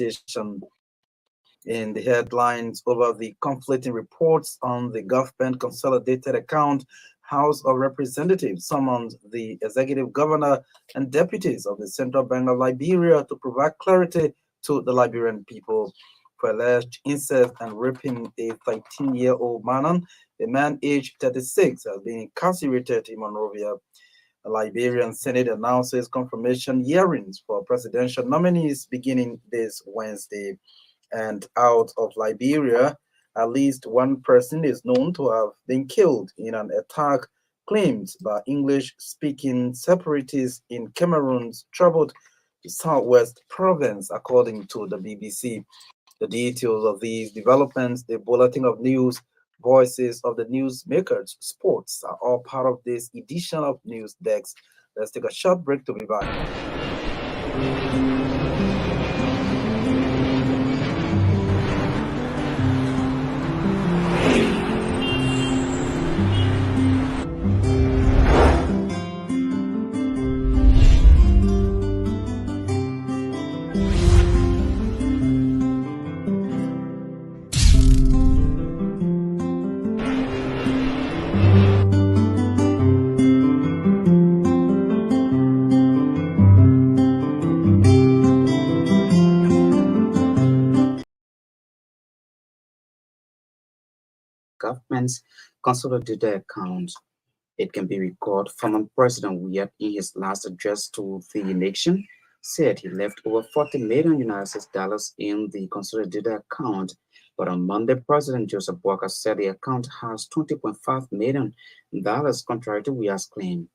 agitation. In the headlines over the conflicting reports on the government consolidated account, House of Representatives summoned the executive governor and deputies of the Central Bank of Liberia to provide clarity to the Liberian people for alleged incest and raping a 13-year-old man. The man aged 36 has been incarcerated in Monrovia. The Liberian Senate announces confirmation hearings for presidential nominees beginning this Wednesday. And out of Liberia, at least one person is known to have been killed in an attack claimed by English-speaking separatists in Cameroon's troubled southwest province, according to the BBC. The details of these developments, the bulletin of news, voices of the newsmakers, sports are all part of this edition of News Desk. Let's take a short break to be back. Government's consolidated account. It can be recalled former President Weah, in his last address to the nation, said he left over 40 million United States dollars in the consolidated account. But on Monday, President Joseph Walker said the account has $20.5 million, contrary to Weah's claim.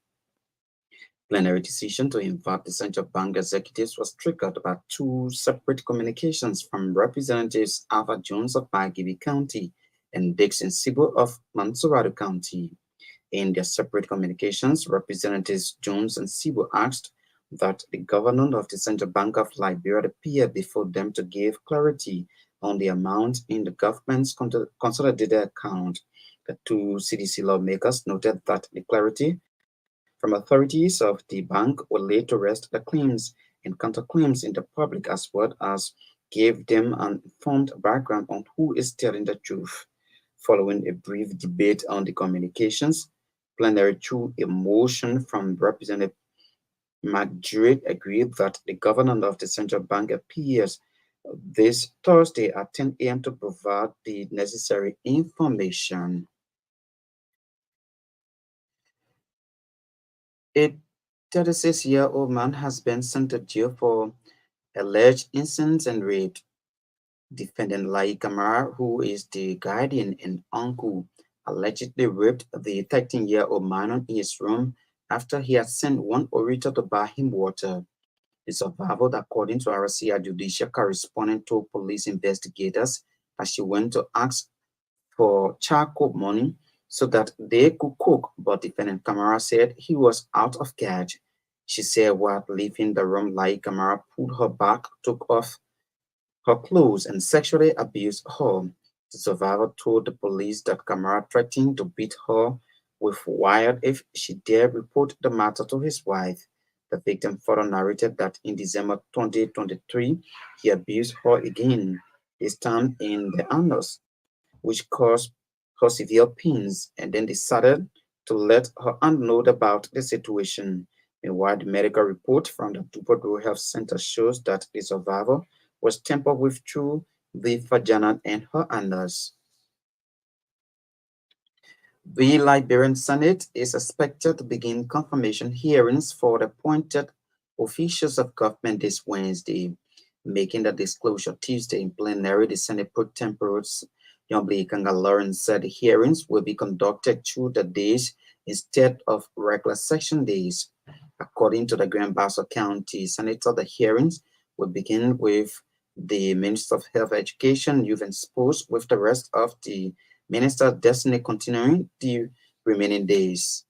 Plenary decision to invite the central bank executives was triggered by two separate communications from Representatives Alpha Jones of Margibi County and Dixon Sibo of Mansourado County. In their separate communications, Representatives Jones and Sibo asked that the governor of the Central Bank of Liberia appear before them to give clarity on the amount in the government's consolidated account. The two CDC lawmakers noted that the clarity from authorities of the bank would lead to rest the claims and counterclaims in the public, as well as give them an informed background on who is telling the truth. Following a brief debate on the communications, plenary through a motion from Representative McDrew agreed that the governor of the central bank appears this Thursday at 10 a.m. to provide the necessary information. A 36-year-old man has been sent to jail for alleged incest and rape. Defendant Lai Kamara, who is the guardian and uncle, allegedly raped the 13-year-old minor in his room after he had sent one orator to buy him water. The survivor, according to RCA judicial correspondent, told police investigators that she went to ask for charcoal money so that they could cook, but defendant Kamara said he was out of cash. She said while leaving the room, Lai Kamara pulled her back, took off her clothes, and sexually abused her. The survivor told the police that Kamara threatened to beat her with wire if she dared report the matter to his wife. The victim further narrated that in December 2023, he abused her again, this time in the anus, which caused her severe pains, and then decided to let her aunt know about the situation. Meanwhile, the medical report from the Duperdor Health Center shows that the survivor was tampered with through the vagina and her anus. The Liberian Senate is expected to begin confirmation hearings for the appointed officials of government this Wednesday, making the disclosure Tuesday in plenary. The Senate pro tempore Yombli Kanga Lawrence said the hearings will be conducted through the days instead of regular session days. According to the Grand Bassa County Senator, the hearings will begin with the Minister of Health, Education, Youth and Sports, with the rest of the Minister Destiny continuing the remaining days.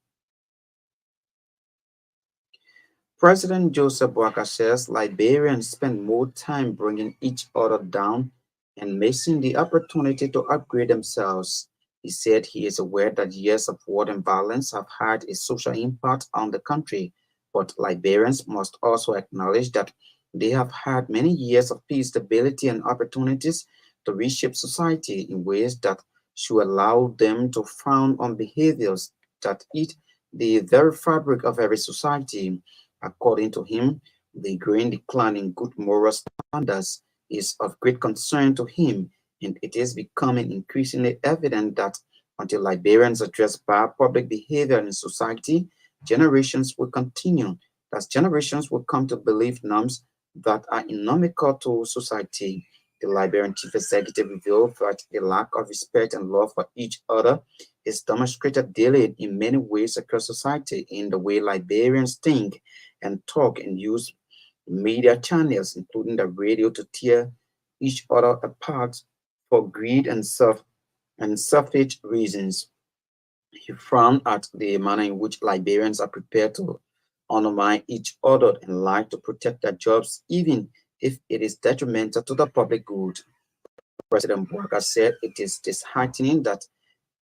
President Joseph Boakai says Liberians spend more time bringing each other down and missing the opportunity to upgrade themselves. He said he is aware that years of war and violence have had a social impact on the country, but Liberians must also acknowledge that They have had many years of peace, stability, and opportunities to reshape society in ways that should allow them to frown on behaviors that eat the very fabric of every society. According to him, the growing decline in good moral standards is of great concern to him, and it is becoming increasingly evident that until Liberians address bad public behavior in society, generations will continue, as generations will come to believe norms that are inimical to society. The Liberian chief executive revealed that the lack of respect and love for each other is demonstrated daily in many ways across society in the way Liberians think and talk and use media channels, including the radio, to tear each other apart for greed and selfish reasons. He frowned at the manner in which Liberians are prepared to undermine each other and lie to protect their jobs, even if it is detrimental to the public good. President Walker said it is disheartening that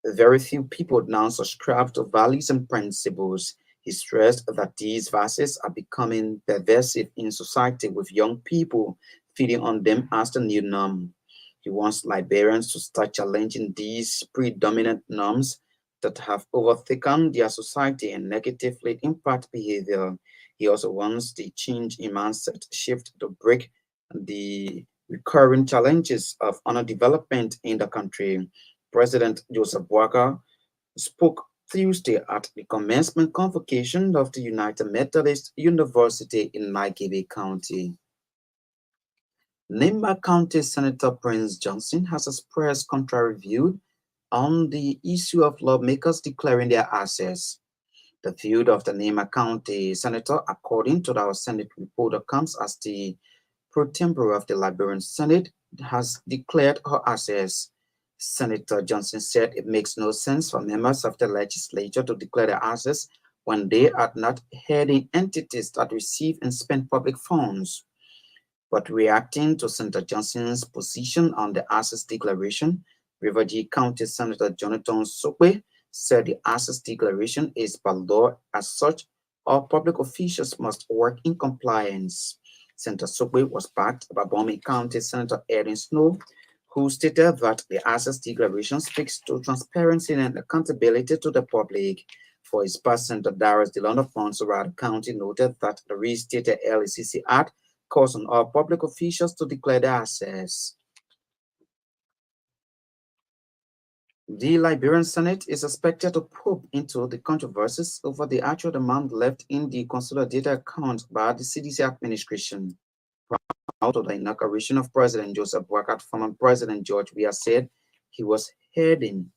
very few people now subscribe to values and principles. He stressed that these values are becoming pervasive in society, with young people feeding on them as the new norm. He wants Liberians to start challenging these predominant norms that have overtaken their society and negatively impact behavior. He also wants the change in mindset shift to break the recurring challenges of underdevelopment in the country. President Joseph Boakai spoke Tuesday at the commencement convocation of the United Methodist University in Maghebe County. Nimba County Senator Prince Johnson has expressed contrary view on the issue of lawmakers declaring their assets. The view of the Nimba County Senator, according to our Senate reporter, comes as the pro tempore of the Liberian Senate has declared her assets. Senator Johnson said it makes no sense for members of the legislature to declare their assets when they are not heading entities that receive and spend public funds. But reacting to Senator Johnson's position on the assets declaration, Riverview County Senator Jonathan Sokwe said the assets declaration is by law. As such, all public officials must work in compliance. Senator Sokwe was backed by Bomi County Senator Erin Snow, who stated that the assets declaration speaks to transparency and accountability to the public. For his part, Senator Darius Delano Fonserrado County noted that the restated LECC Act calls on all public officials to declare their assets. The Liberian Senate is expected to probe into the controversies over the actual amount left in the consolidated account by the CDC administration. Out of the inauguration of President Joseph Boakai, former President George Weah said he was heading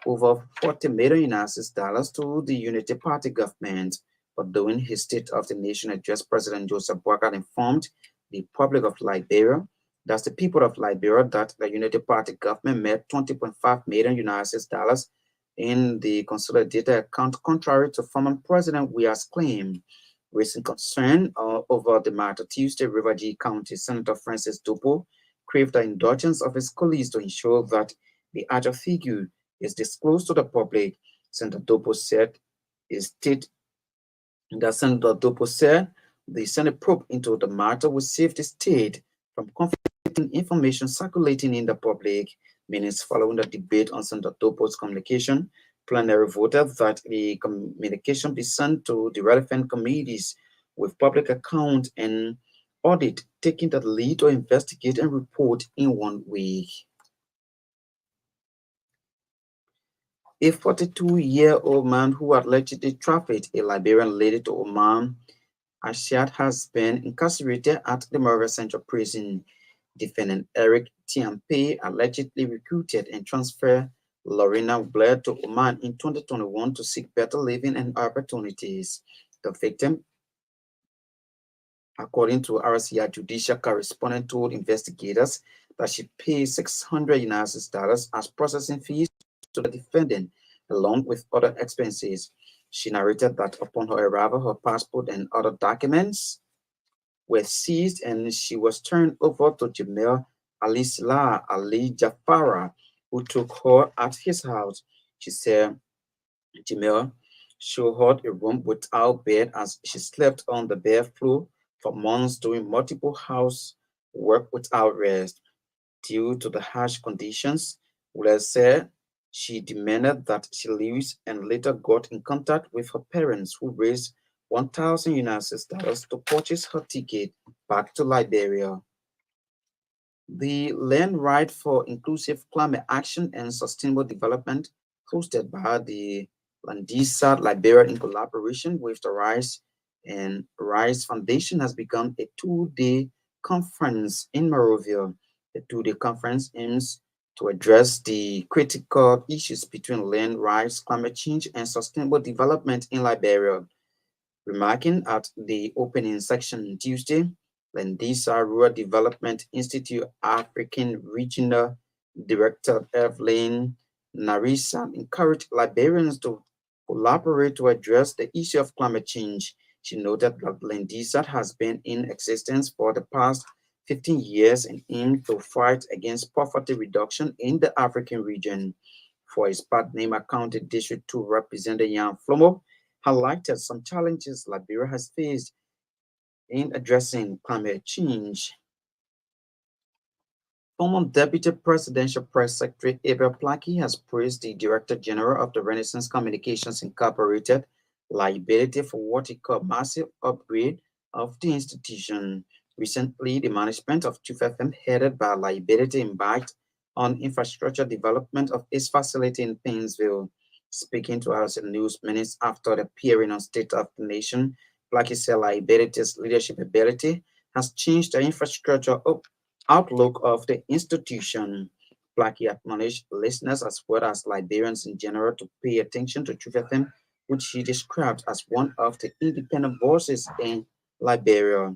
over 40 million United dollars to the Unity Party government. But during his State of the Nation address, President Joseph Boakai informed the public of Liberia, that's the people of Liberia, that the Unity Party government made 20.5 million United dollars in the consolidated account, contrary to former President Weah's claim. Recent concern over the matter, Tuesday, Riverview County Senator Francis Dopo craved the indulgence of his colleagues to ensure that the actual figure is disclosed to the public. Senator Dopo said his state that Senator Dopo said the Senate probe into the matter will save the state from conflicting information circulating in the public. Minutes following the debate on Senator Dopo's communication, plenary voted that the communication be sent to the relevant committees with public account and audit taking the lead to investigate and report in 1 week. A 42-year-old man who allegedly trafficked a Liberian lady to Oman, Ashiat, has been incarcerated at the Morgan Central Prison. Defendant Eric Tiampe allegedly recruited and transferred Lorena Blair to Oman in 2021 to seek better living and opportunities. The victim, according to RCI judicial correspondent, told investigators that she paid $600 as processing fees to the defendant, along with other expenses. She narrated that upon her arrival, her passport and other documents were seized and she was turned over to Jamil Alisla Ali Jafara, who took her at his house. She said Jamil showed her a room without bed as she slept on the bare floor for months doing multiple house work without rest. Due to the harsh conditions, Willa said she demanded that she leaves and later got in contact with her parents who raised 1,000 United dollars to purchase her ticket back to Liberia. The Land Right for Inclusive Climate Action and Sustainable Development, hosted by the Landisa Liberia in collaboration with the Rise Foundation, has begun a 2-day conference in Monrovia. The 2-day conference aims to address the critical issues between land rights, climate change, and sustainable development in Liberia. Remarking at the opening section Tuesday, Landisa Rural Development Institute African Regional Director Evelyn Narisa encouraged Liberians to collaborate to address the issue of climate change. She noted that Landisa has been in existence for the past 15 years and aimed to fight against poverty reduction in the African region. For his part, Nema County District 2 Representative Jan Flomo highlighted some challenges Liberia has faced in addressing climate change. Former Deputy Presidential Press Secretary Abel Plaki has praised the Director General of the Renaissance Communications Incorporated liability for what he called massive upgrade of the institution. Recently, the management of Truth FM, headed by liability, embarked on infrastructure development of its facility in Painesville. Speaking to us in news minutes after the appearing on State of the Nation, Blackie said liability's leadership ability has changed the infrastructure outlook of the institution. Blackie acknowledged listeners as well as Liberians in general to pay attention to Truth FM, which he described as one of the independent voices in Liberia.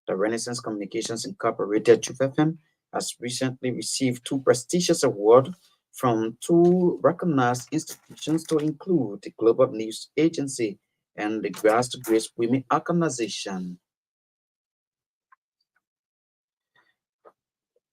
The Renaissance Communications Incorporated Truth FM has recently received 2 prestigious awards from 2 recognized institutions to include the Global News Agency and the Grass to Grace Women Organization.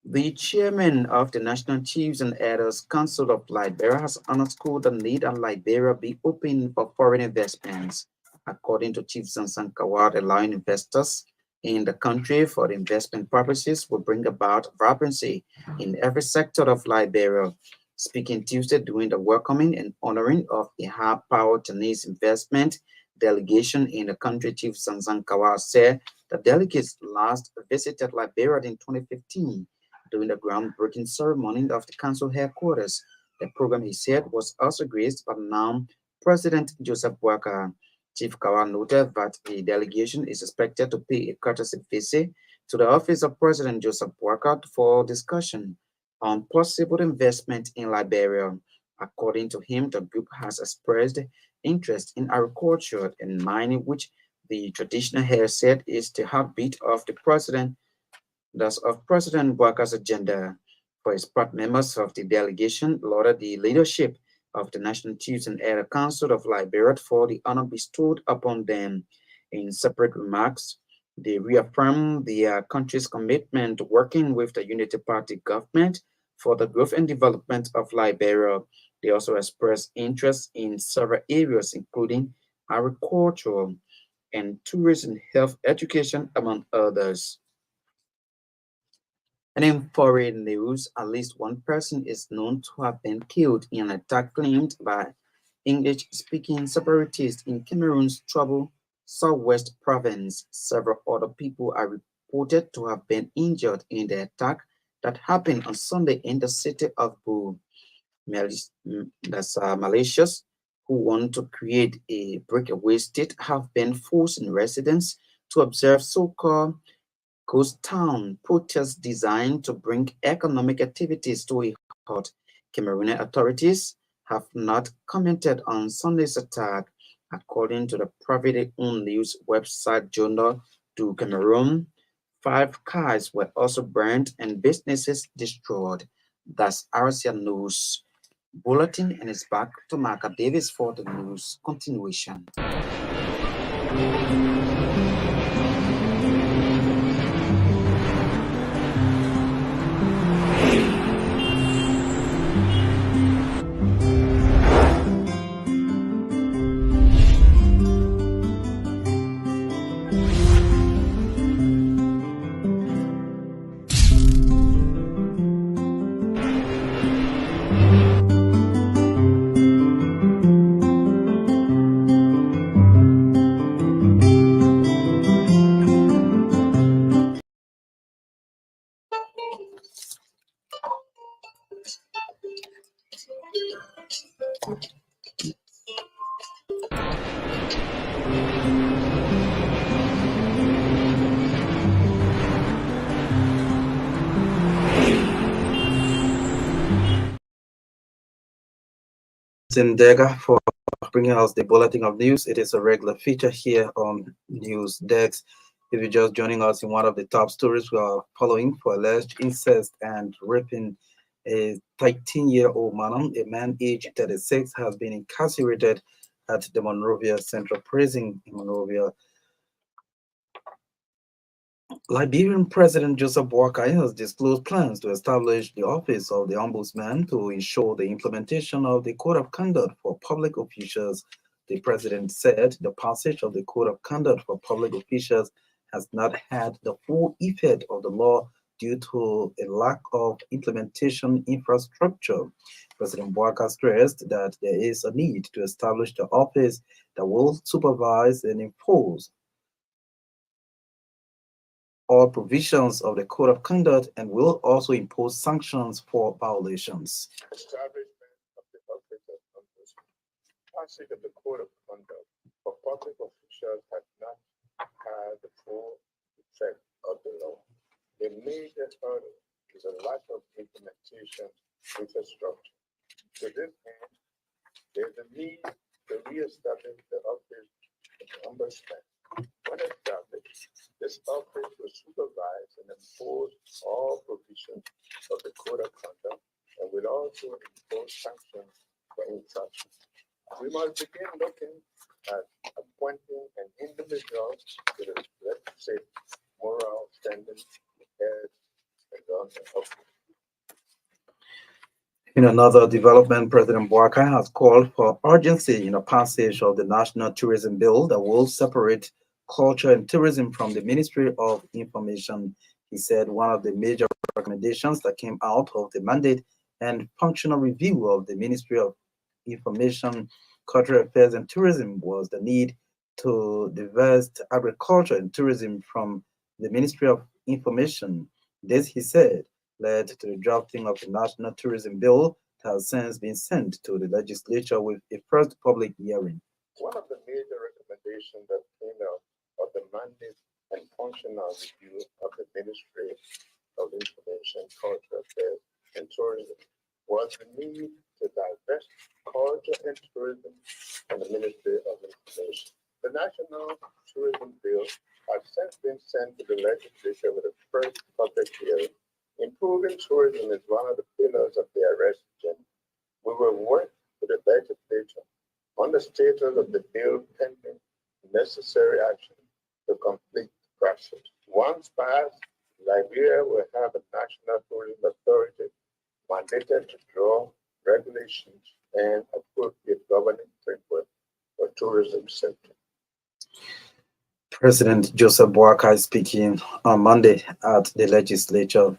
The chairman of the National Chiefs and Elders Council of Liberia has underscored the need that Liberia be open for foreign investments. According to Chief Zanzan Kawad, allowing investors in the country for the investment purposes will bring about vibrancy in every sector of Liberia. Speaking Tuesday during the welcoming and honoring of a high-powered Chinese investment delegation in the country, Chief Zanzan Kawad said the delegates last visited Liberia in 2015 during the groundbreaking ceremony of the council headquarters. The program, he said, was also graced by now President Joseph Boakai. Chief Kawa noted that the delegation is expected to pay a courtesy visit to the office of President Joseph Boakai for discussion on possible investment in Liberia. According to him, the group has expressed interest in agriculture and mining, which the traditional hair said is the heartbeat of the president. Thus, of President Boakai's agenda. For his part, members of the delegation lauded the leadership of the National Chiefs and Elder Council of Liberia for the honor bestowed upon them. In separate remarks, they reaffirmed their country's commitment to working with the Unity Party government for the growth and development of Liberia. They also expressed interest in several areas, including agriculture and tourism, health, education, among others. And in foreign news, at least one person is known to have been killed in an attack claimed by English-speaking separatists in Cameroon's troubled southwest province. Several other people are reported to have been injured in the attack that happened on Sunday in the city of Bou. Malicious who want to create a breakaway state have been forcing residents to observe so-called ghost town protests designed to bring economic activities to a halt. Cameroonian authorities have not commented on Sunday's attack. According to the privately owned news website Journal du Cameroon, 5 cars were also burned and businesses destroyed. That's RCA News Bulletin, and it's back to Marka Davis for the news continuation. Zindega for bringing us the bulletin of news. It is a regular feature here on News Dex. If you're just joining us in one of the top stories we are following for alleged incest and raping a 13-year-old man, a man aged 36, has been incarcerated at the Monrovia Central Prison in Monrovia. Liberian President Joseph Boakai has disclosed plans to establish the office of the Ombudsman to ensure the implementation of the Code of Conduct for public officials. The president said the passage of the Code of Conduct for public officials has not had the full effect of the law due to a lack of implementation infrastructure. President Boakai stressed that there is a need to establish the office that will supervise and enforce all provisions of the Code of Conduct and will also impose sanctions for violations. Establishment of the office of ombudsman. Passage of the Code of Conduct for public officials has not had the full effect of the law. The major hurdle is a lack of implementation infrastructure. To this end, there is a need to re-establish the office of the ombudsman. When established, this office will supervise and enforce all provisions of the Code of Conduct and will also impose sanctions for infractions. We must begin looking at appointing an individual with a requisite moral standing as a government office. In another development, President Boakai has called for urgency in the passage of the National Tourism Bill that will separate culture and tourism from the Ministry of Information. He said one of the major recommendations that came out of the mandate and functional review of the Ministry of Information, Cultural Affairs and Tourism was the need to divest agriculture and tourism from the Ministry of Information. This, he said, led to the drafting of the National Tourism Bill that has since been sent to the legislature with a first public hearing. One of the major recommendations that came out of the mandate and functional review of the Ministry of Information, Culture Affairs, and Tourism was the need to divest culture and tourism from the Ministry of Information. The National Tourism Bill has since been sent to the legislature with a first public hearing. Improving tourism is one of the pillars of the arrest agenda. We will work with the legislature on the status of the bill pending necessary action to complete the process. Once passed, Liberia will have a national tourism authority mandated to draw regulations and appropriate governing framework for tourism sector. President Joseph Boakai speaking on Monday at the legislature.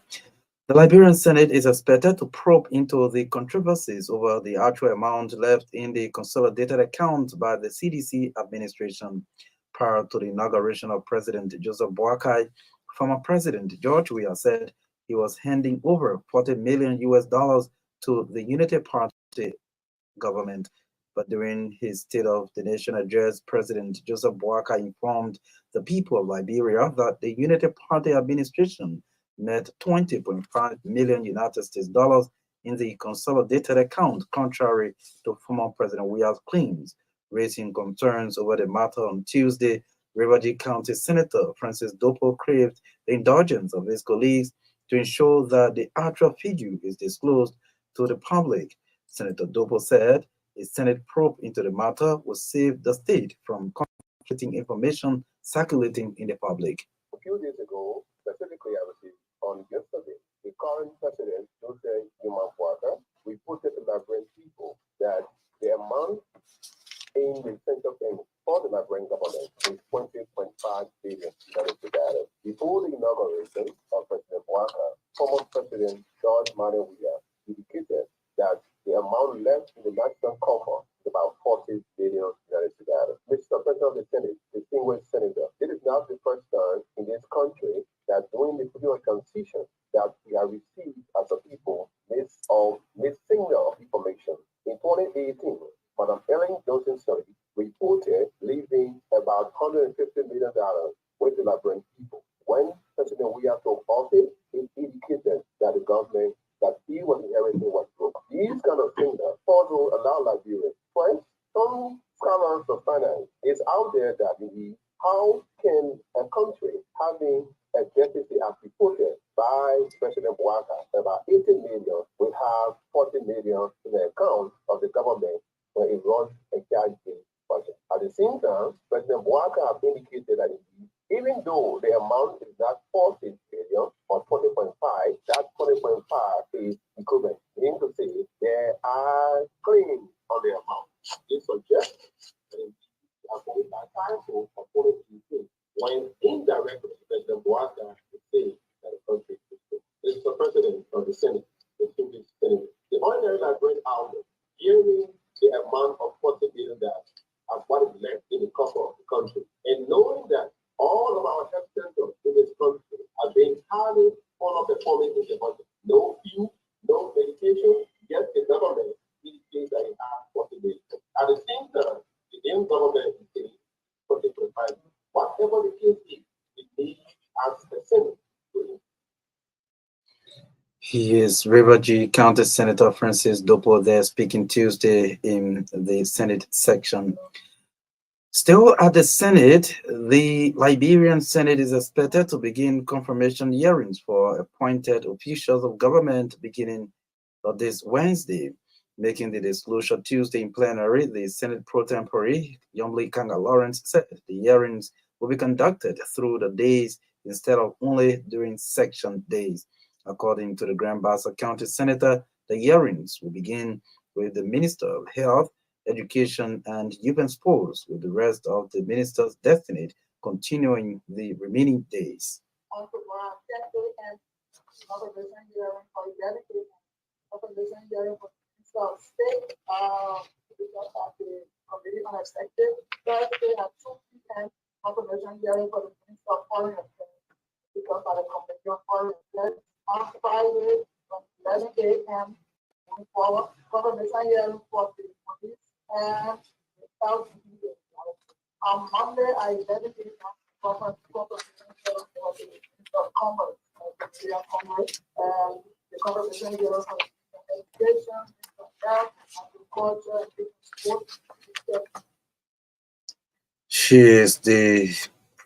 The Liberian Senate is expected to probe into the controversies over the actual amount left in the consolidated account by the CDC administration. Prior to the inauguration of President Joseph Boakai, former President George Weah said he was handing over 40 million US dollars to the Unity Party government. But during his State of the Nation address, President Joseph Boakai informed the people of Liberia that the Unity Party administration net 20.5 million United States dollars in the consolidated account, contrary to former President Weah's claims, raising concerns over the matter on Tuesday. Riverview County Senator Francis Dopo craved the indulgence of his colleagues to ensure that the actual figure is disclosed to the public. Senator Dopo said a Senate probe into the matter will save the state from conflicting information circulating in the public. A few days ago, specifically I received on yesterday, the current president, Jose Yumapuata, reported to Liberian people that the amount in the central bank for the Liberian government is 20.5 billion dollars. Before the inauguration of President Waka, former President George Weah indicated that the amount left in the national coffer is about 40 billion dollars. Mr. President of the Senate, distinguished senator, it is not the first time in this country that during the political transition that we have received as a people missing information. In 2018, million in the account of the government when it runs a cash-based budget. At the same time, President Bouaka has indicated that even though the amount is not 40 billion or 20.5, that 20.5 is equivalent. Meaning to say there are claims on the amount. This suggests that we are going back time to apology when indirectly President Bouaka is saying that the country is the president of the Senate. The ordinary library out hearing the amount of 40 billion that as what is left in the coffers of the country, and knowing that all of our health centers in this country are being highly underperforming in the budget. No fuel, no medication, yet the government indicates that it has 40 billion. At the same time, the new government is saying 40.5. Whatever the case is, it needs as a Senate. He is River G County Senator Francis Dopo there speaking Tuesday in the Senate section. Still at the Senate, the Liberian Senate is expected to begin confirmation hearings for appointed officials of government beginning this Wednesday. Making the disclosure Tuesday in plenary, the Senate pro tempore, Yomli Kanga Lawrence, said the hearings will be conducted through the days instead of only during section days. According to the Grand Bassa County Senator, the hearings will begin with the Minister of Health, Education, and Youth and Sports, with the rest of the ministers destined continuing the remaining days. State, because of the committee unexpected, Thursday at 2 p.m. confirmation hearing for the Minister of Foreign Affairs because of the Committee on Foreign Affairs on Friday from 11 a.m. moving forward, confirmation hearing for the police and the South Media. On Monday at 11 a.m. confirmation hearing for the Minister of Commerce, the Ministry of Commerce, and the confirmation hearing for education, agriculture, sports. She is the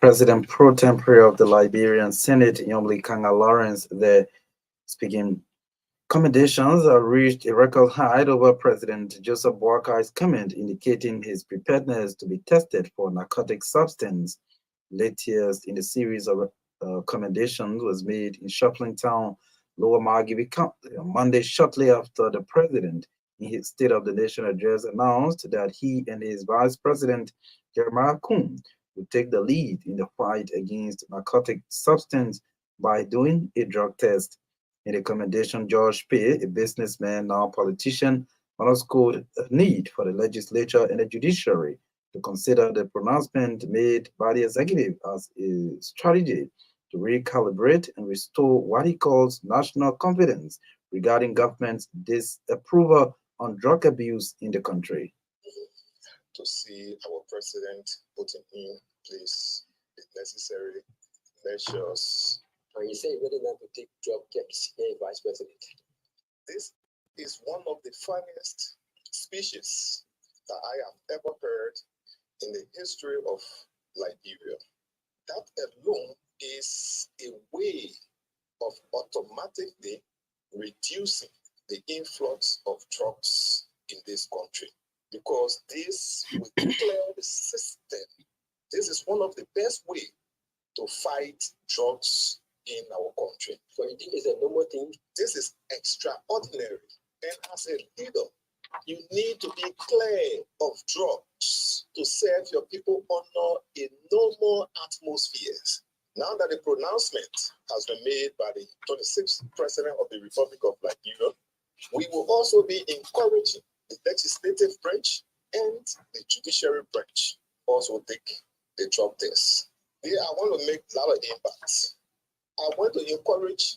President pro tempore of the Liberian Senate, Yomli Kanga Lawrence, there speaking. Commendations have reached a record height over President Joseph Boakai's comment indicating his preparedness to be tested for narcotic substance. Latest in the series of commendations was made in Shopland Town, Lower Margibi County on Monday, shortly after the president, in his State of the Nation address, announced that he and his Vice President, Jeremiah Kuhn, would take the lead in the fight against narcotic substance by doing a drug test. In the commendation, George P., a businessman, now politician, underscored a need for the legislature and the judiciary to consider the pronouncement made by the executive as a strategy to recalibrate and restore what he calls national confidence regarding government's disapproval on drug abuse in the country. To see our president putting in place the necessary measures. And you say whether not to take drug tests, Vice President. This is one of the funniest speeches that I have ever heard in the history of Liberia. That alone is a way of automatically reducing the influx of drugs in this country, because this will clear the system. This is one of the best ways to fight drugs in our country. So you think it's a normal thing? This is extraordinary. And as a leader, you need to be clear of drugs to serve your people under a normal atmospheres. Now that the pronouncement has been made by the 26th President of the Republic of Liberia, we will also be encouraging the legislative branch and the judiciary branch also take the drug test. Here, I want to make a lot of impacts. I want to encourage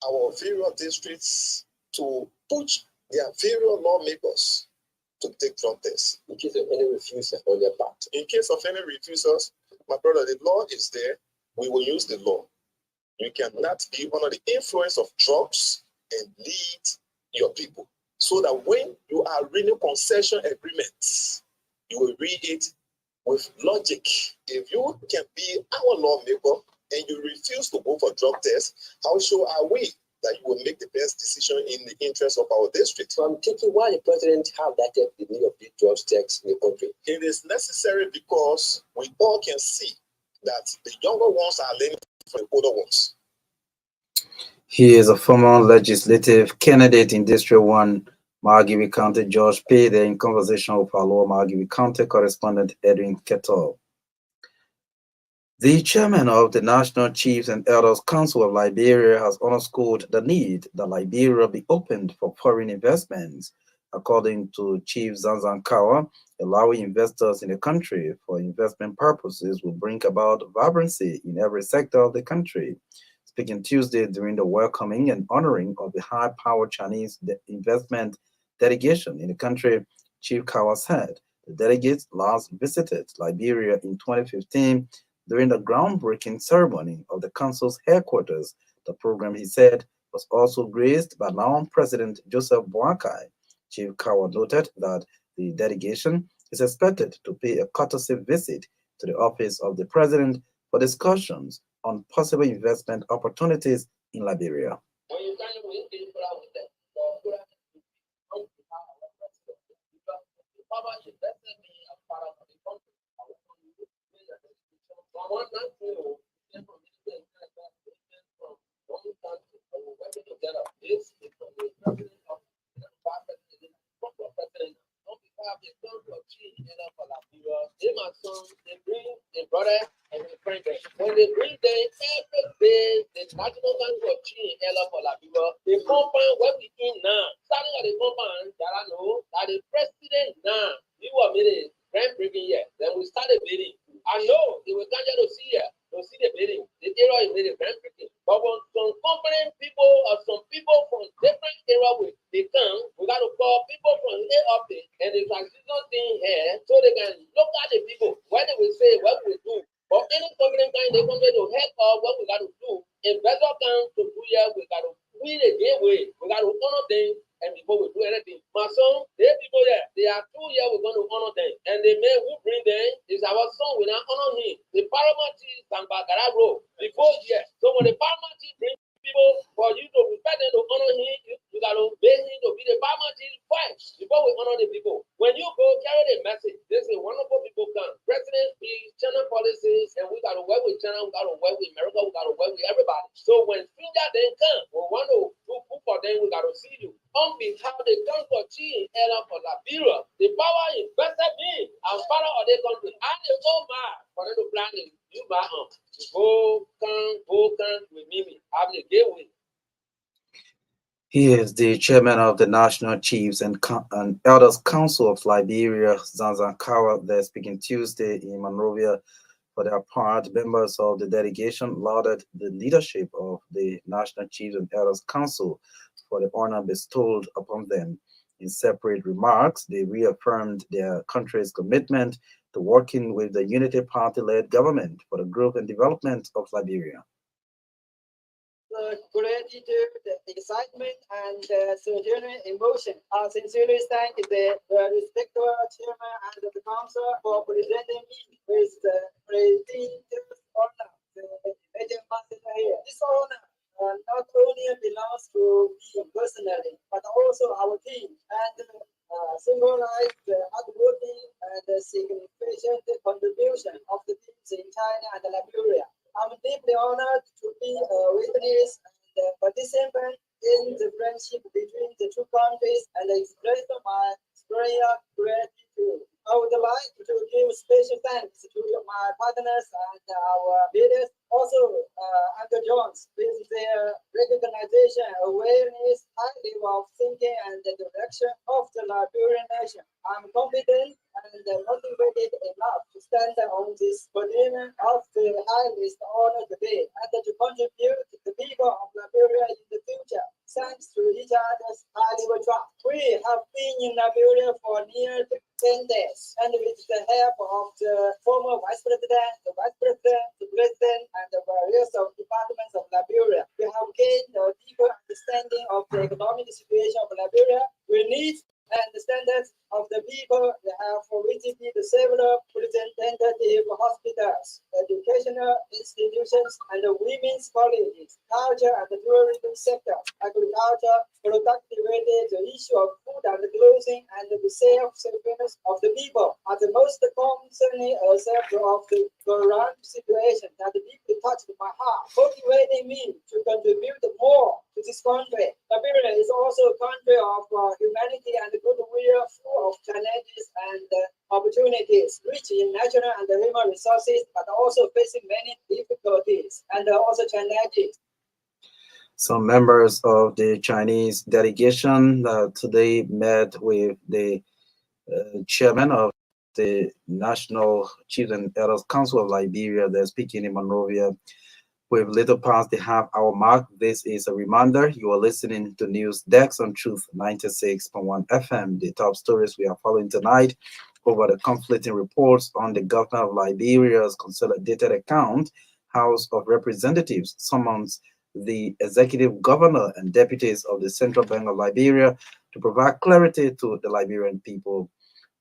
our various districts to push their various lawmakers to take drug tests. In case of any refusal on their part. In case of any refusals, my brother, the law is there. We will use the law. You cannot be under the influence of drugs and lead your people. So that when you are reading concession agreements, you will read it with logic. If you can be our lawmaker and you refuse to go for drug tests, how sure are we that you will make the best decision in the interest of our district. So I'm thinking why the president highlighted the need of these drugs checks in the country. It is necessary because we all can see that the younger ones are learning from the older ones. He is a former legislative candidate in District 1, Margibi County. George P. They're in conversation with our Lower Margibi County correspondent Edwin Kettle. The chairman of the National Chiefs and Elders Council of Liberia has underscored the need that Liberia be opened for foreign investments. According to Chief Zanzan Kawa, allowing investors in the country for investment purposes will bring about vibrancy in every sector of the country. Speaking Tuesday during the welcoming and honoring of the high-powered Chinese investment delegation in the country, Chief Kawa said the delegates last visited Liberia in 2015 during the groundbreaking ceremony of the council's headquarters. The program, he said, was also graced by now President Joseph Boakai. Chief Kawa noted that the delegation is expected to pay a courtesy visit to the office of the president for discussions on possible investment opportunities in Liberia. When they bring them every day, the National Council of Chin for Liberia, the compound where we in now, starting at the compound, that I know that the president now, he was made a groundbreaking here. Then we started bidding. I know they will come here to see here, to see the bidding. The area is made a groundbreaking. But when some component people or some people from different areas they come, we got to call people from here up there and the transition thing here so they can look at the people, what they will say, what we do. But any component kind they come to help us what we got to do. Investor come to do here, we got to win a gateway, we got to honor them. And before we do anything, my son, there people there, they are 2 years we're going to honor them. And the man who bring them is our son, we not honor him. The paramount is Sambagara Road, before years. So when the paramount bring people for you to respect them to honor him, you got to base him to be the paramount first before we honor the people. When you go carry the message, this is wonderful people come. President speaks, channel policies, and we got to work with China, we got to work with America, we got to work with everybody. So when stranger then come, we want to do good for them, we got to see you. On behalf of the country of Chile for Liberia, the power invested in and father of the country, and the old man for them to plan the new man go come with Mimi, have the gateway. He is the chairman of the National Chiefs and Elders Council of Liberia, Zanzan Kawa. They're speaking Tuesday in Monrovia. For their part, members of the delegation lauded the leadership of the National Chiefs and Elders Council for the honor bestowed upon them. In separate remarks, they reaffirmed their country's commitment to working with the Unity Party-led government for the growth and development of Liberia. The gratitude, the excitement, and genuine emotion. I sincerely thank the respected chairman and the council for presenting me with the prestigious honor, the major ambassador here. This honor not only belongs to me personally, but also our team, and symbolize the hardworking and the significant contribution of the teams in China and Liberia. I'm deeply honored to be a witness and participant in the friendship between the two countries and express my sincere gratitude. I would like to give special thanks to my partners and our leaders, also Uncle Jones, with their recognition, awareness, high level of thinking, and the direction of the Liberian nation. I'm confident and motivated enough to stand on this podium of the highest honor today and to contribute to the people of Liberia in the future. Thanks to each other's high level trust. We have been in Liberia for near 10 days, and with the help of the former Vice President, the Vice President, the President, and the various departments of Liberia, we have gained a deeper understanding of the economic situation of Liberia. We need and the standards of the people. They have visited several representative hospitals, educational institutions, and the women's colleges, culture and the tourism sector, agriculture, productivity, the issue of food and clothing, and the self-sufficiency of the people are the most concerning aspect of the current situation that deeply touched my heart, motivating me to contribute more to this country. Liberia is also a country of humanity and goodwill, full of challenges and opportunities, rich in natural and human resources, but also facing many difficulties and also challenges. Some members of the Chinese delegation today met with the chairman of the National Chiefs and Elders Council of Liberia. They're speaking in Monrovia. We've little past the half-hour mark. This is a reminder you are listening to News Dex on Truth 96.1 FM. The top stories we are following tonight over the conflicting reports on the government of Liberia's consolidated account. House of Representatives summons the executive governor and deputies of the Central Bank of Liberia to provide clarity to the Liberian people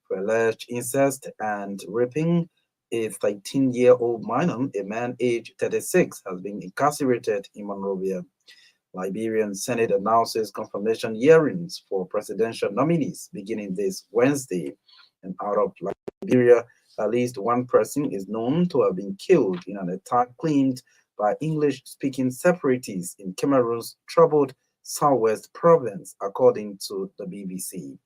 for alleged incest and raping. A 13-year-old minor, a man aged 36, has been incarcerated in Monrovia. Liberian Senate announces confirmation hearings for presidential nominees beginning this Wednesday. And out of Liberia, at least one person is known to have been killed in an attack claimed by English-speaking separatists in Cameroon's troubled Southwest province, according to the BBC.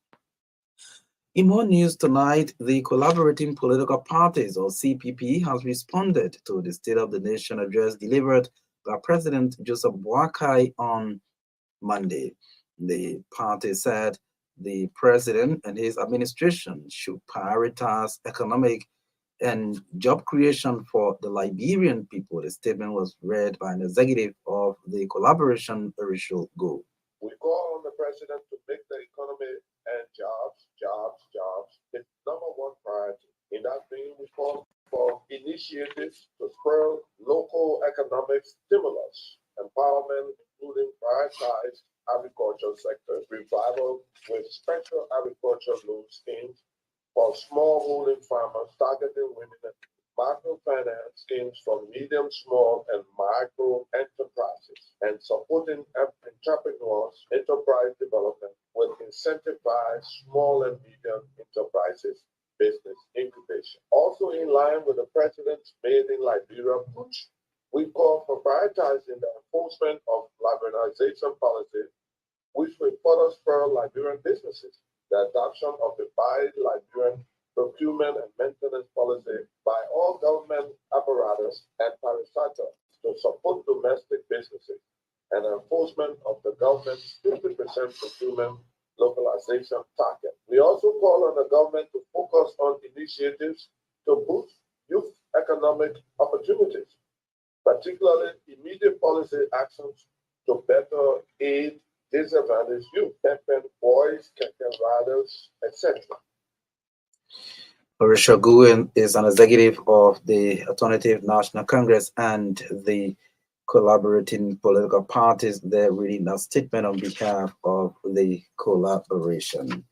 In more news tonight, the Collaborating Political Parties, or CPP, has responded to the State of the Nation address delivered by President Joseph Boakai on Monday. The party said the president and his administration should prioritize economic and job creation for the Liberian people. The statement was read by an executive of the collaboration, Rachel Go. We call on the president to make the economy and jobs the number one priority. In that vein, we call for initiatives to spur local economic stimulus, empowerment, including prioritized agricultural sector, revival with special agricultural loan schemes for smallholding farmers targeting women, microfinance schemes for medium, small, and micro enterprises, and supporting entrepreneurs, enterprise development with incentivized small and medium enterprises business incubation. Also in line with the President's Made in Liberia push, we call for prioritizing the enforcement of liberalization policy, which will further spur Liberian businesses, the adoption of the Buy Liberian procurement and maintenance policy by all government apparatus and parastatals to support domestic businesses, and enforcement of the government's 50% procurement localization target. We also call on the government to focus on initiatives to boost youth economic opportunities, particularly immediate policy actions to better aid disadvantaged youth, pepper boys, keke riders, etc. Marisha Guen is an executive of the Alternative National Congress and the Collaborating Political Parties. They're reading a statement on behalf of the collaboration.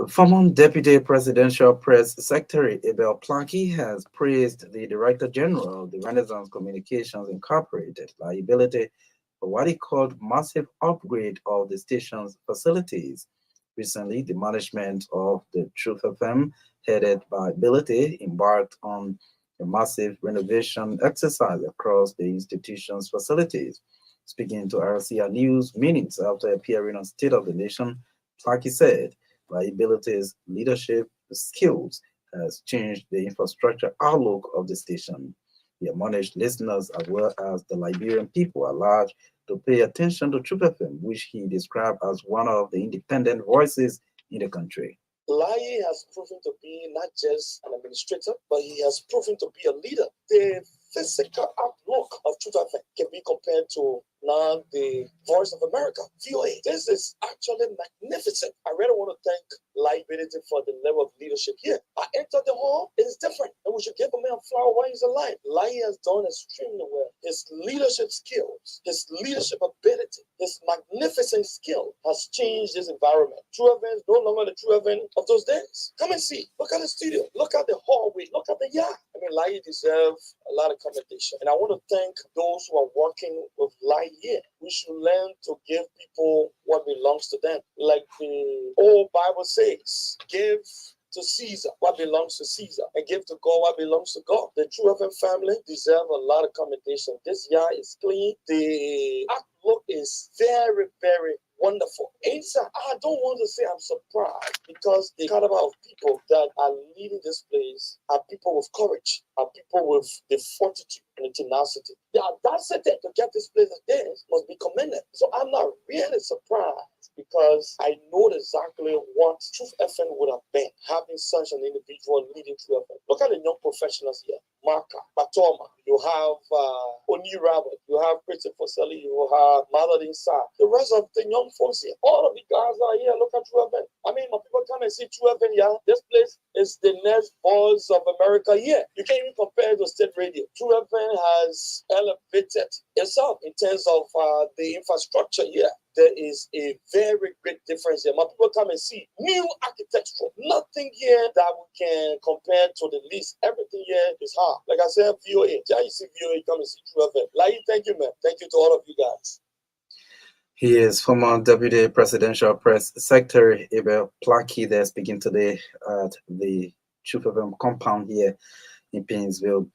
Former Deputy Presidential Press Secretary Abel Plaki has praised the Director General of the Renaissance Communications Incorporated liability for what he called massive upgrade of the station's facilities. Recently, the management of the Truth FM, headed by Ability, embarked on a massive renovation exercise across the institution's facilities. Speaking to RCR News minutes after appearing on State of the Nation, Plaki said Ability's leadership skills has changed the infrastructure outlook of the station. He admonished listeners as well as the Liberian people at large to pay attention to Truth FM, which he described as one of the independent voices in the country. Lai has proven to be not just an administrator, but he has proven to be a leader. The physical outlook of Truth FM can be compared to now the Voice of America, VOA. This is actually magnificent. I really want to thank Liability for the level of leadership here. I entered the hall, it is different, and we should give a man a flower while he's alive. Lai has done extremely well. His leadership skills, his leadership ability, his magnificent skill has changed this environment. True Evans no longer the True Evans of those days. Come and see. Look at the studio. Look at the hallway. Look at the yard. I mean, Lai deserves a lot of commendation. And I want to thank those who are working with Lai here. We should learn to give people what belongs to them. Like the old Bible says, give to Caesar what belongs to Caesar and give to God what belongs to God. The True Heaven family deserve a lot of commendation. This yard is clean. The outlook is very, very wonderful. Inside, I don't want to say I'm surprised because the caliber of people that are leading this place are people with courage, are people with the fortitude and the tenacity. The audacity to get this place as this must be commended. So I'm not really surprised because I know exactly what Truth FM would have been having such an individual leading Truth FM. Look at the young professionals here. Marka, Batoma, you have Oni Robert, you have Christopher Selly, you have Madeline Sa, the rest of the young folks here. All of the guys are here. Look at True FM. I mean, when people come and see True FM, yeah, this place is the next Voice of America here. You can't even compare it to state radio. True FM has elevated itself in terms of the infrastructure here. There is a very great difference here. My people come and see new architecture. Nothing here that we can compare to the least. Everything here is hard. Like I said, VOA. Yeah, you see VOA, come and see True FM. Like, thank you, man. Thank you to all of you guys. He is former Deputy Presidential Press Secretary Abel Plaki there speaking today at the Chufevem compound here in Painesville.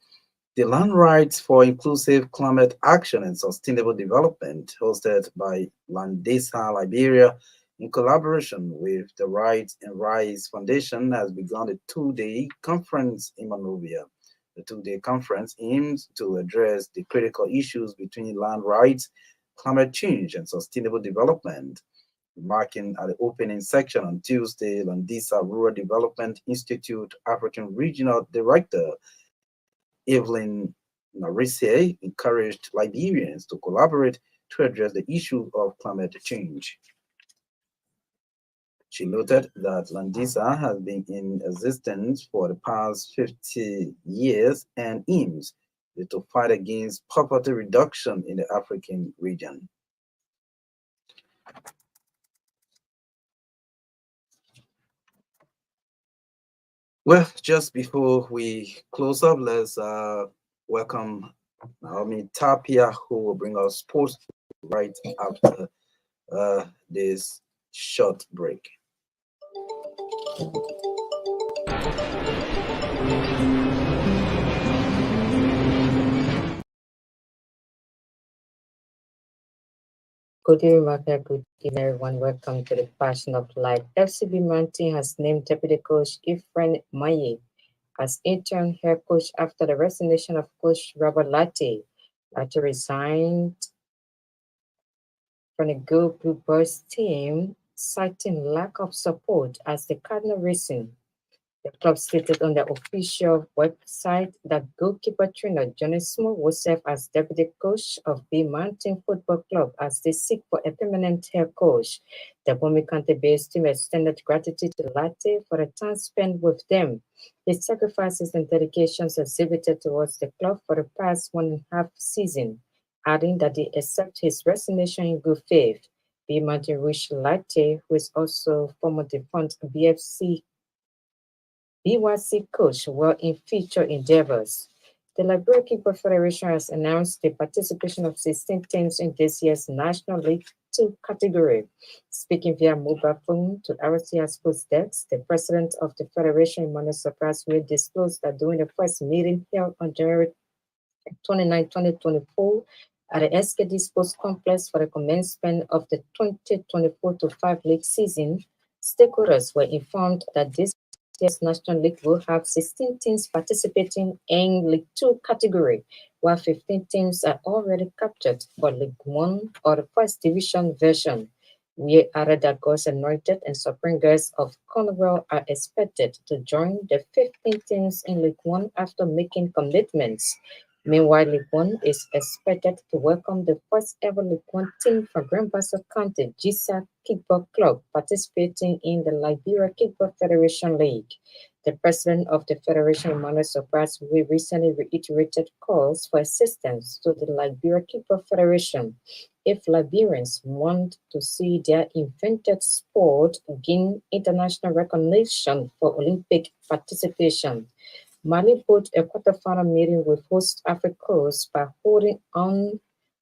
The Land Rights for Inclusive Climate Action and Sustainable Development, hosted by Landesa Liberia in collaboration with the Rights and Rise Foundation, has begun a two-day conference in Monrovia. The two-day conference aims to address the critical issues between land rights, climate change, and sustainable development. Remarking at the opening section on Tuesday, Landesa Rural Development Institute African Regional Director Evelyn Narisse encouraged Liberians to collaborate to address the issue of climate change. She noted that Landesa has been in existence for the past 50 years and aims to fight against poverty reduction in the African region. Well, just before we close up, let's welcome Naomi Tapia, who will bring us sports right after this short break. Good evening, Martha. Good evening, everyone. Welcome to the Passion of Life. FCB Mountain has named Deputy Coach Ifren Maye as interim head coach after the resignation of Coach Robert Latte. Latte resigned from the Go Blue Boys team, citing lack of support as the cardinal reason. The club stated on their official website that goalkeeper trainer Johnny Small will serve as deputy coach of B Mountain Football Club as they seek for a permanent head coach. The Bomi County-based team extended gratitude to Latte for the time spent with them. His sacrifices and dedications exhibited towards the club for the past 1.5 seasons, adding that they accept his resignation in good faith. B Mountain wished Latte, who is also former defunct BYC coach were in future endeavors. The Liberia Kickball Federation has announced the participation of 16 teams in this year's National League 2 category. Speaking via mobile phone to RCR Sports Desk, the president of the federation, Emmanuel Surprise, will disclose that during the first meeting held on January 29, 2024, at the SKD Sports Complex for the commencement of the 2024-5 league season, stakeholders were informed that this year's National League will have 16 teams participating in League 2 category, while 15 teams are already captured for League 1 or the First Division version. We added that Girls Anointed and Supreme Girls of Cornwall are expected to join the 15 teams in League 1 after making commitments. Meanwhile, League One is expected to welcome the first ever League One team from Grand Bassa County, GISA Kickball Club, participating in the Liberia Kickball Federation League. The president of the federation, Emmanuel Sopras, recently reiterated calls for assistance to the Liberia Kickball Federation if Liberians want to see their invented sport gain international recognition for Olympic participation. Mali put a quarterfinal meeting with host Africa Coast by holding on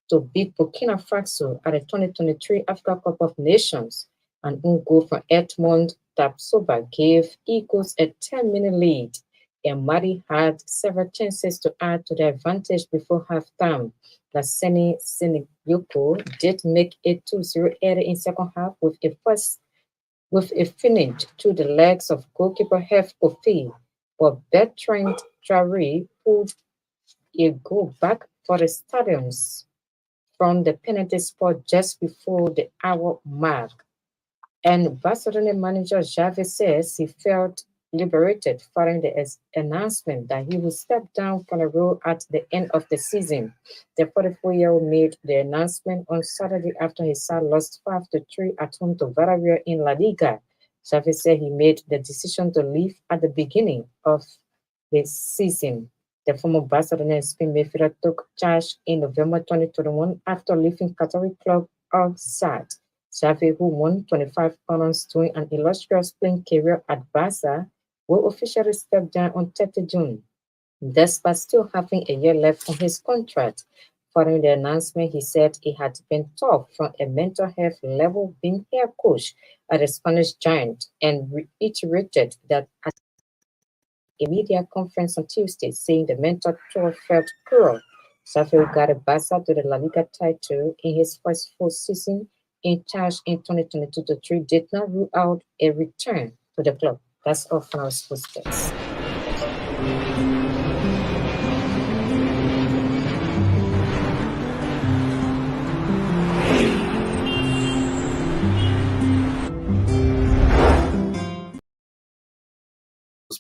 to beat Burkina Faso at the 2023 Africa Cup of Nations. An own goal from Edmond Tapsoba gave Eagles a 10-minute lead, and Mali had several chances to add to their advantage before halftime. Lasseni Senegoko did make it 2-0 early in second half with a finish through the legs of goalkeeper Hef Kofi, but Bertrand Traoré pulled a goal back for the Stadiums from the penalty spot just before the hour mark. And Barcelona manager Xavi says he felt liberated following the announcement that he would step down from the role at the end of the season. The 44-year-old made the announcement on Saturday after his side lost 5-3 at home to Villarreal in La Liga. Xavi said he made the decision to leave at the beginning of the season. The former Barcelona and Spain midfielder took charge in November 2021 after leaving Qatari club Al Sadd. Xavi, who won 25 honors during an illustrious playing career at Barca, will officially step down on 30 June, despite still having a year left on his contract. Following the announcement, he said he had been tough from a mental health level being head coach at the Spanish giant and reiterated that at a media conference on Tuesday, saying the mental toll felt cruel. Xavi got Barca to the La Liga title in his first full season in charge in 2022-23 did not rule out a return to the club. That's all for our sports picks.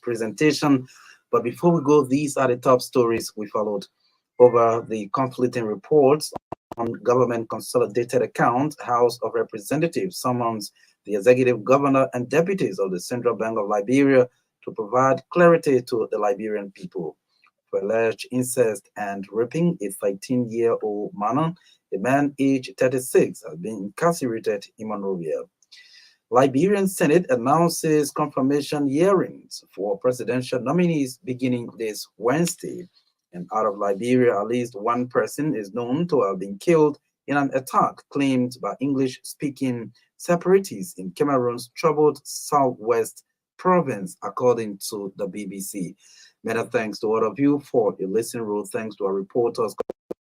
Presentation. But before we go, these are the top stories we followed over the conflicting reports on government consolidated account. House of Representatives summons the executive governor and deputies of the Central Bank of Liberia to provide clarity to the Liberian people. For alleged incest and raping a 13-year-old man, a man aged 36 has been incarcerated in Monrovia. Liberian Senate announces confirmation hearings for presidential nominees beginning this Wednesday. And out of Liberia, at least one person is known to have been killed in an attack claimed by English-speaking separatists in Cameroon's troubled southwest province, according to the BBC. Many thanks to all of you for your listening role. Thanks to our reporters,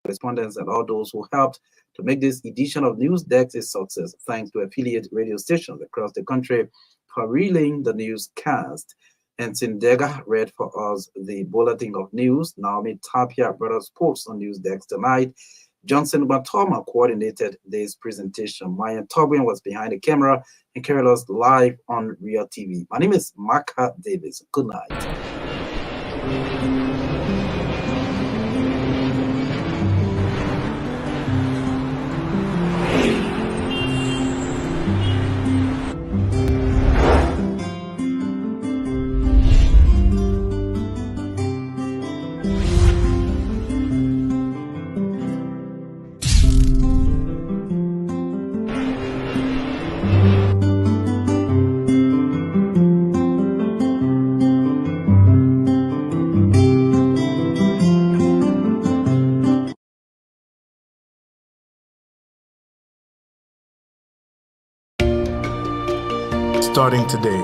correspondents, and all those who helped to make this edition of News Desk a success. Thanks to affiliate radio stations across the country for relaying the newscast. And Sindega read for us the bulletin of news. Naomi Tapia brought us sports on News Desk tonight. Johnson Batoma coordinated this presentation. Maya Tobin was behind the camera and carried us live on Real TV. My name is Maka Davis. Good night. Starting today,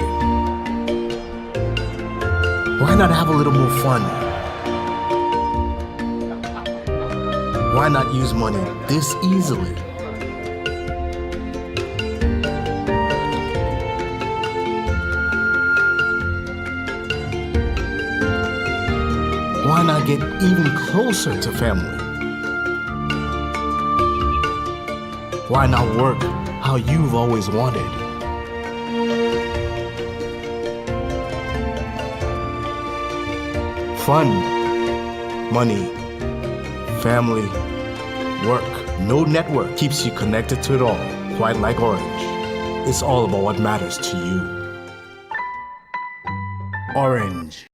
why not have a little more fun? Why not use money this easily? Why not get even closer to family? Why not work how you've always wanted? Fun, money, family, work. No network keeps you connected to it all, quite like Orange. It's all about what matters to you. Orange.